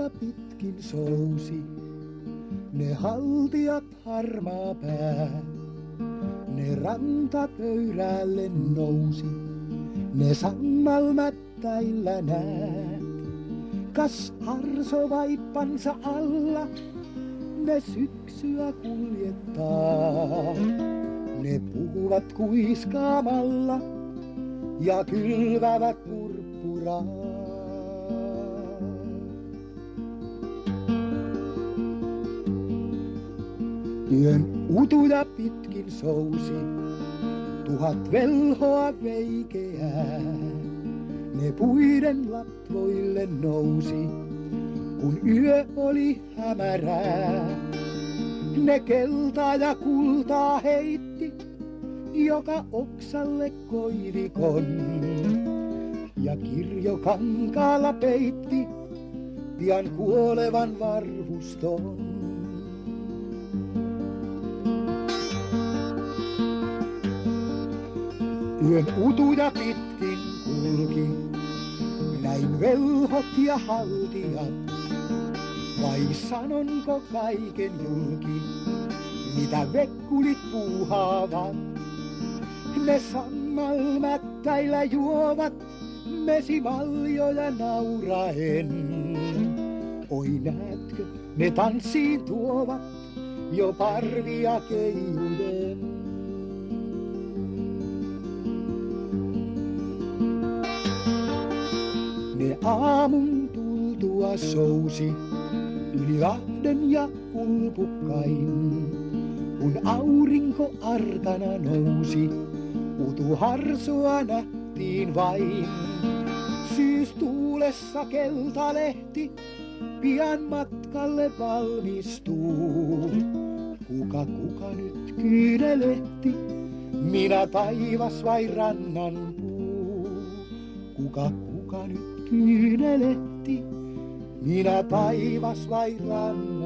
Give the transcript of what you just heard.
utuja pitkin sousi, ne haltijat harmaa pää. Ne rantapöydälle nousi, ne sammalmättäillä näet. Kas arso vaippansa alla, ne syksyä kuljettaa. Ne puhuvat kuiskaamalla ja kylvävät purppuraa. Yön utuja pitkin sousi, 1000 velhoa veikeää. Ne puiden latvoille nousi, kun yö oli hämärää. Ne keltaa ja kultaa heitti, joka oksalle koivikon. Ja kirjo kankaalla peitti pian kuolevan varhuston. Yön utuja pitkin kulki, näin velhot ja haltijat. Vai sanonko kaiken julki, mitä vekkulit puuhaavat? Ne sammalmättäillä juovat mesimaljoja nauraen. Oi näetkö, ne tanssiin tuovat jo parvia keijuden. Ne aamun tultua sousi yli Lahden ja Kulpukkain, kun aurinko arkana nousi, utuharsoa nähtiin vain. Syystuulessa keltalehti pian matkalle valmistuu. Kuka nyt kyynelehti, minä taivas vai rannan puu? Kuka nyt kyynelehti, minä taivas vai rannan?